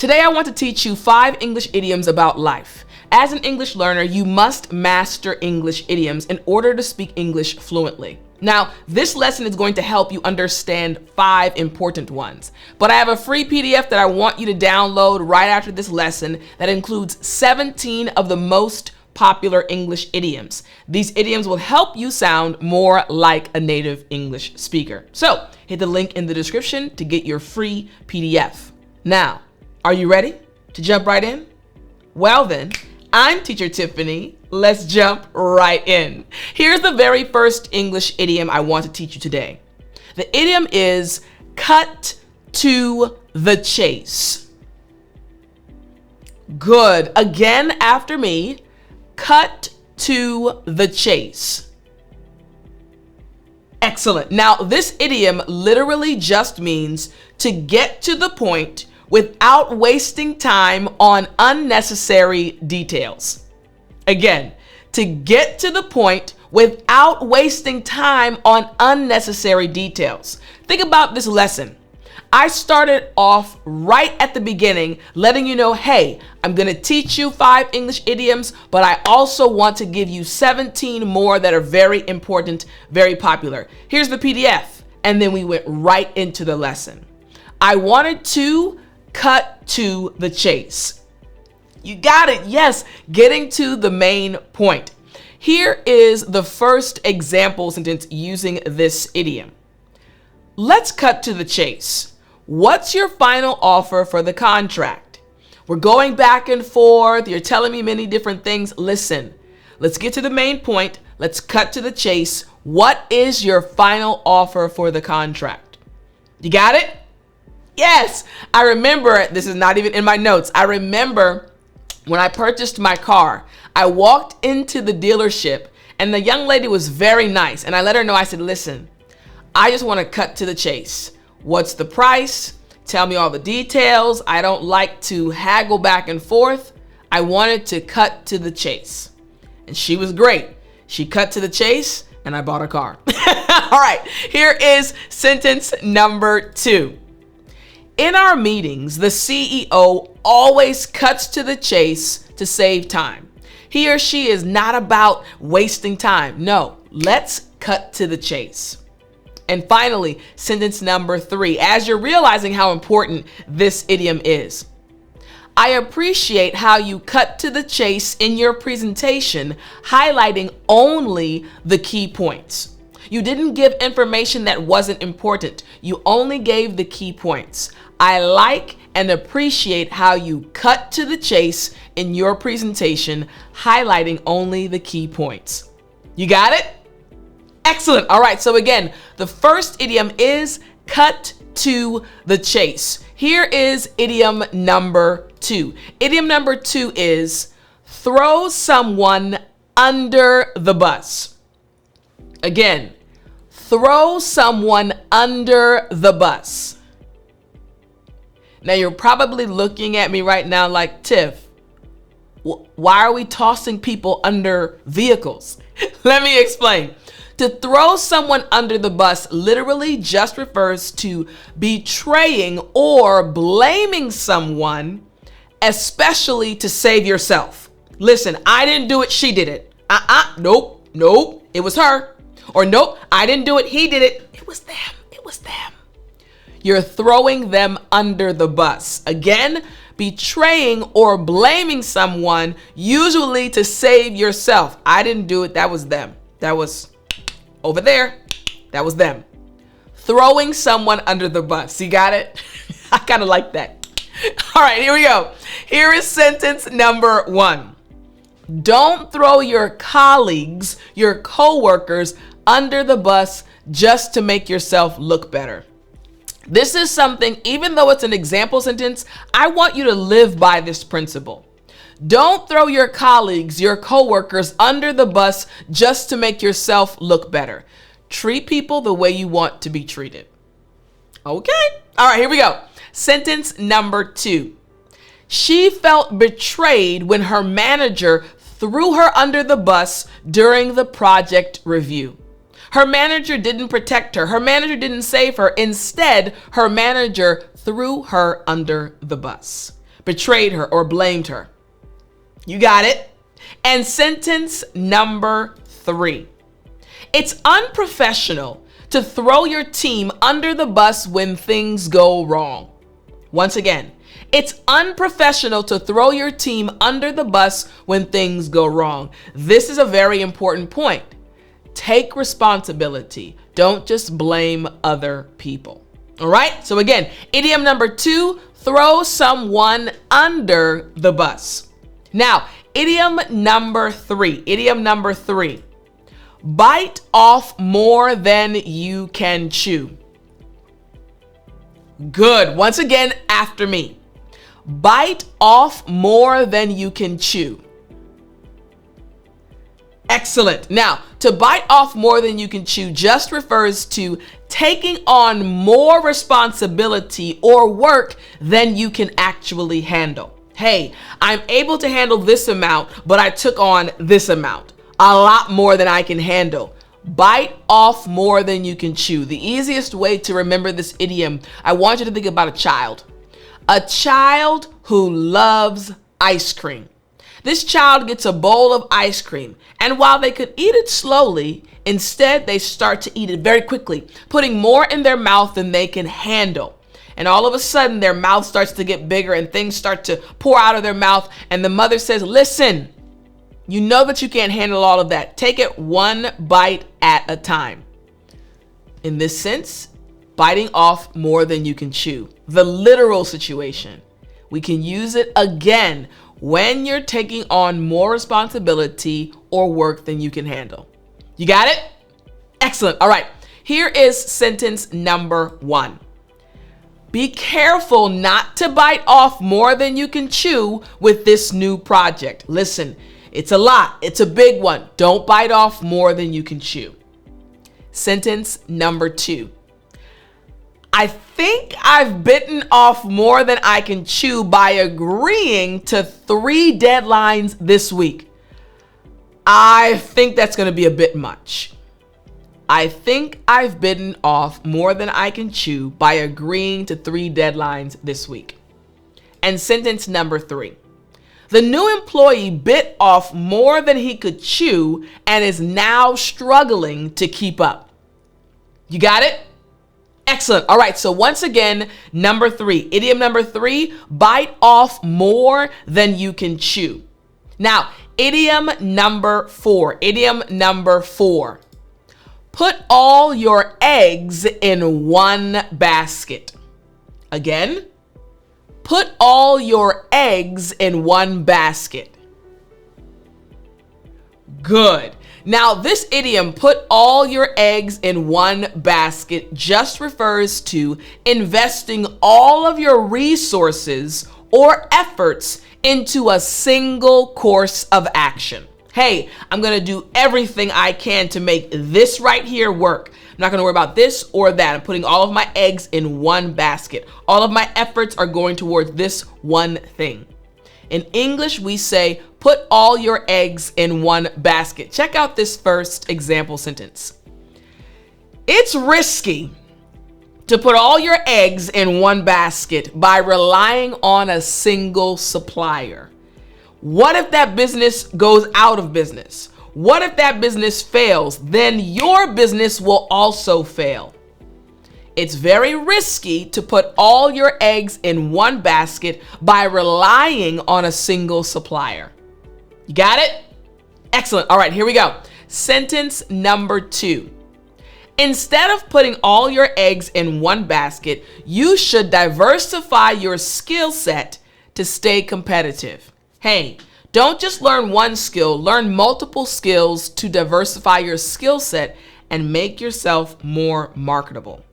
Today I want to teach you 5 English idioms about life. As an English learner, you must master English idioms in order to speak English fluently. Now, this lesson is going to help you understand 5 important ones, but I have a free PDF that I want you to download right after this lesson that includes 17 of the most popular English idioms. These idioms will help you sound more like a native English speaker. So, hit the link in the description to get your free PDF. Now, are you ready to jump right in? Well then, I'm Teacher Tiffany. Let's jump right in. Here's the very first English idiom I want to teach you today. The idiom is cut to the chase. Good. Again after me. Cut to the chase. Excellent. Now, this idiom literally just means to get to the point without wasting time on unnecessary details. Again, to get to the point without wasting time on unnecessary details. Think about this lesson. I started off right at the beginning letting you know, hey, I'm going to teach you 5 English idioms, but I also want to give you 17 more that are very important, very popular. Here's the PDF. And then we went right into the lesson. I wanted to cut to the chase. You got it. Yes, getting to the main point. Here is the first example sentence using this idiom. Let's cut to the chase. What's your final offer for the contract? We're going back and forth. You're telling me many different things. Listen, let's get to the main point. Let's cut to the chase. What is your final offer for the contract? You got it? Yes, I remember, this is not even in my notes. I remember when I purchased my car, I walked into the dealership and the young lady was very nice. And I let her know, I said, listen, I just want to cut to the chase. What's the price? Tell me all the details. I don't like to haggle back and forth. I wanted to cut to the chase. And she was great. She cut to the chase and I bought a car. All right, here is sentence number 2. In our meetings, the CEO always cuts to the chase to save time. He or she is not about wasting time. No, let's cut to the chase. And finally, sentence number 3, as you're realizing how important this idiom is. I appreciate how you cut to the chase in your presentation, highlighting only the key points. You didn't give information that wasn't important. You only gave the key points. I like and appreciate how you cut to the chase in your presentation, highlighting only the key points. You got it? Excellent. All right. So again, the first idiom is cut to the chase. Here is idiom number 2. Idiom number 2 is throw someone under the bus. Again, throw someone under the bus. Now you're probably looking at me right now like, Tiff, why are we tossing people under vehicles? Let me explain. To throw someone under the bus literally just refers to betraying or blaming someone, especially to save yourself. Listen, I didn't do it, she did it. Nope, it was her. Or nope, I didn't do it, he did it. It was them. You're throwing them under the bus. Again, betraying or blaming someone, usually to save yourself. I didn't do it, that was them. That was over there, that was them. Throwing someone under the bus, you got it? I kind of like that. All right, here we go. Here is sentence number 1. Don't throw your colleagues, your coworkers under the bus just to make yourself look better. This is something, even though it's an example sentence, I want you to live by this principle. Don't throw your colleagues, your coworkers under the bus just to make yourself look better. Treat people the way you want to be treated. Okay. All right, here we go. Sentence number 2. She felt betrayed when her manager threw her under the bus during the project review. Her manager didn't protect her. Her manager didn't save her. Instead, her manager threw her under the bus. betrayed her, or blamed her. You got it? And sentence number 3. It's unprofessional to throw your team under the bus when things go wrong. Once again, it's unprofessional to throw your team under the bus when things go wrong. This is a very important point. Take responsibility. Don't just blame other people. All right? So again, idiom number 2, throw someone under the bus. Now, idiom number 3. Idiom number 3. Bite off more than you can chew. Good. Once again, after me. Bite off more than you can chew. Excellent. Now, to bite off more than you can chew just refers to taking on more responsibility or work than you can actually handle. Hey, I'm able to handle this amount, but I took on this amount. A lot more than I can handle. Bite off more than you can chew. The easiest way to remember this idiom, I want you to think about a child. A child who loves ice cream. This child gets a bowl of ice cream, and while they could eat it slowly, instead they start to eat it very quickly, putting more in their mouth than they can handle. And all of a sudden, their mouth starts to get bigger and things start to pour out of their mouth, and the mother says, listen, you know that you can't handle all of that. Take it one bite at a time. In this sense, biting off more than you can chew. The literal situation. We can use it again when you're taking on more responsibility or work than you can handle. You got it? Excellent. All right. Here is sentence number 1. Be careful not to bite off more than you can chew with this new project. Listen, it's a lot. It's a big one. Don't bite off more than you can chew. Sentence number 2. I think I've bitten off more than I can chew by agreeing to 3 deadlines this week. I think that's going to be a bit much. I think I've bitten off more than I can chew by agreeing to 3 deadlines this week. And sentence number 3. The new employee bit off more than he could chew and is now struggling to keep up. You got it? Excellent. All right. So once again, number 3, idiom number 3, bite off more than you can chew. Now, idiom number 4, put all your eggs in one basket. Again, put all your eggs in one basket. Good. Now, this idiom, put all your eggs in one basket, just refers to investing all of your resources or efforts into a single course of action. Hey, I'm going to do everything I can to make this right here work. I'm not going to worry about this or that. I'm putting all of my eggs in one basket. All of my efforts are going towards this one thing. In English, we say, put all your eggs in one basket. Check out this first example sentence. It's risky to put all your eggs in one basket by relying on a single supplier. What if that business goes out of business? What if that business fails? Then your business will also fail. It's very risky to put all your eggs in one basket by relying on a single supplier. You got it? Excellent. All right, here we go. Sentence number 2. Instead of putting all your eggs in one basket, you should diversify your skill set to stay competitive. Hey, don't just learn one skill, learn multiple skills to diversify your skill set and make yourself more marketable.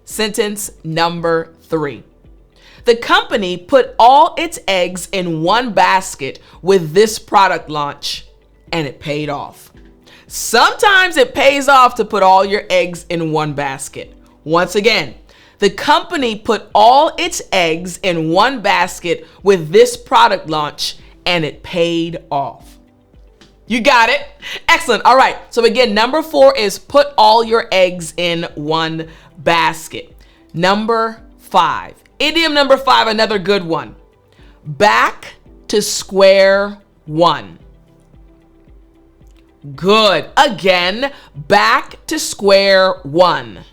Sentence number 3. The company put all its eggs in one basket with this product launch, and it paid off. Sometimes it pays off to put all your eggs in one basket. Once again, the company put all its eggs in one basket with this product launch, and it paid off. You got it? Excellent. All right. So again, number 4 is put all your eggs in one basket. Number 5. Idiom number 5, another good one. Back to square one. Good. Again, back to square one.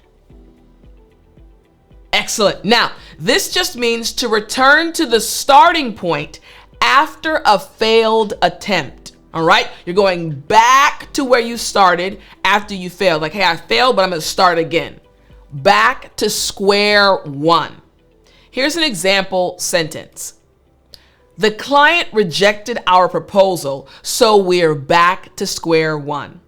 Excellent. Now, this just means to return to the starting point after a failed attempt. All right? You're going back to where you started after you failed. Like, hey, I failed, but I'm going to start again. Back to square one. Here's an example sentence. The client rejected our proposal, so we're back to square one.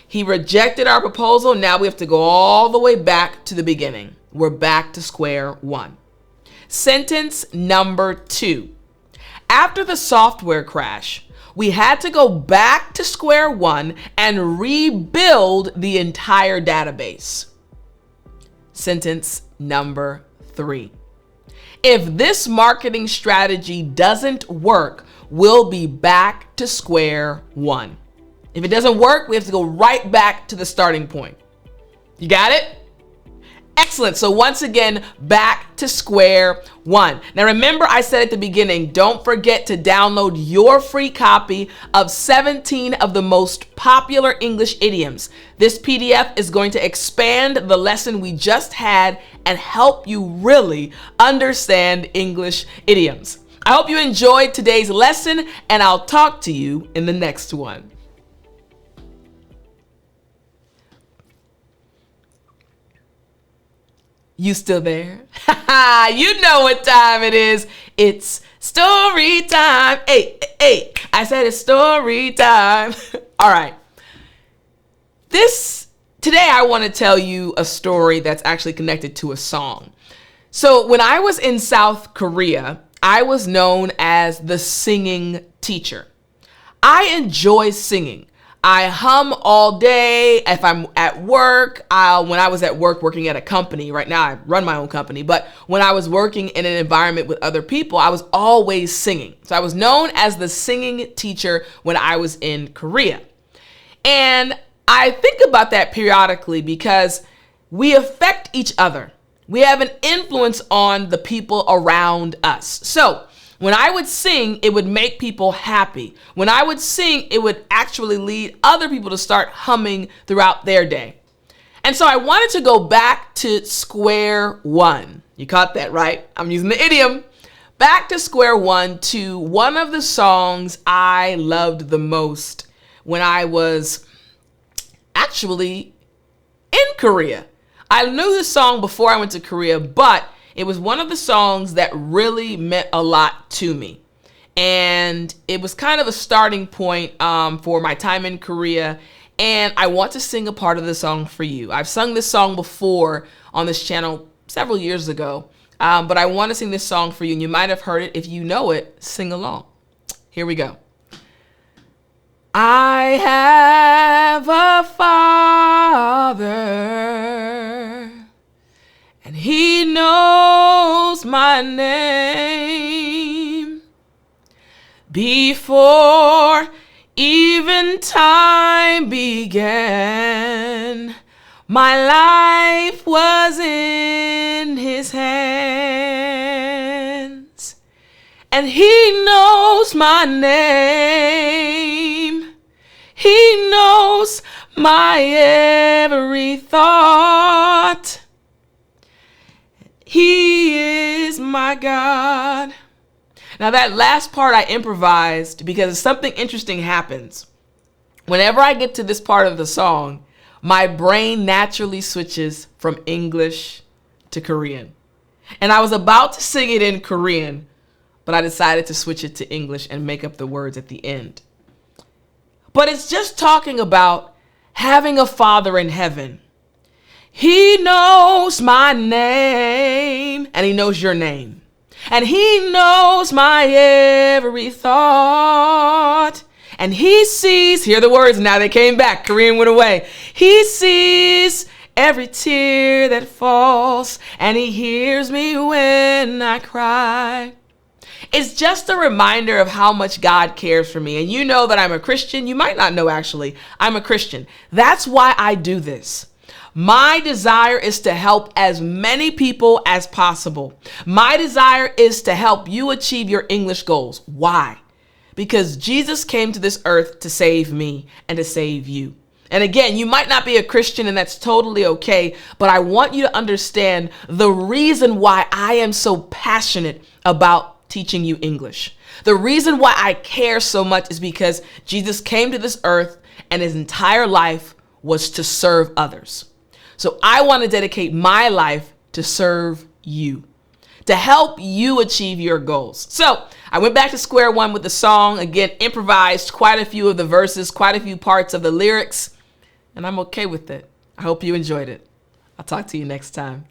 He rejected our proposal. Now we have to go all the way back to the beginning. We're back to square one. Sentence number 2. After the software crash, we had to go back to square one and rebuild the entire database. Sentence number 3. If this marketing strategy doesn't work, we'll be back to square one. If it doesn't work, we have to go right back to the starting point. You got it? Excellent. So once again, back to square one. Now remember, I said at the beginning, don't forget to download your free copy of 17 of the most popular English idioms. This PDF is going to expand the lesson we just had and help you really understand English idioms. I hope you enjoyed today's lesson, and I'll talk to you in the next one. You still there? You know what time it is. It's story time. Hey, hey, I said it's story time. All right. Today I want to tell you a story that's actually connected to a song. So when I was in South Korea, I was known as the singing teacher. I enjoy singing. I hum all day. If I'm at work, when I was at work working at a company, right now I run my own company, but when I was working in an environment with other people, I was always singing. So I was known as the singing teacher when I was in Korea. And I think about that periodically because we affect each other. We have an influence on the people around us. So when I would sing, it would make people happy. When I would sing, it would actually lead other people to start humming throughout their day. And so I wanted to go back to square one. You caught that, right? I'm using the idiom. Back to square one to one of the songs I loved the most when I was actually in Korea. I knew this song before I went to Korea, but it was one of the songs that really meant a lot to me. And it was kind of a starting point for my time in Korea. And I want to sing a part of the song for you. I've sung this song before on this channel several years ago. But I want to sing this song for you. And you might have heard it. If you know it, sing along. Here we go. I have a father, and he knows my name. Before even time began, my life was in his hands. And he knows my name. He knows my every thought. He is my God. Now that last part I improvised because something interesting happens. Whenever I get to this part of the song, my brain naturally switches from English to Korean. And I was about to sing it in Korean, but I decided to switch it to English and make up the words at the end. But it's just talking about having a father in heaven. He knows my name, and he knows your name. And he knows my every thought. And he sees, hear the words, now they came back, Korean went away. He sees every tear that falls, and he hears me when I cry. It's just a reminder of how much God cares for me. And you know that I'm a Christian. You might not know, actually, I'm a Christian. That's why I do this. My desire is to help as many people as possible. My desire is to help you achieve your English goals. Why? Because Jesus came to this earth to save me and to save you. And again, you might not be a Christian, and that's totally okay, but I want you to understand the reason why I am so passionate about teaching you English. The reason why I care so much is because Jesus came to this earth and his entire life was to serve others. So I want to dedicate my life to serve you, to help you achieve your goals. So I went back to square one with the song, again, improvised quite a few of the verses, quite a few parts of the lyrics, and I'm okay with it. I hope you enjoyed it. I'll talk to you next time.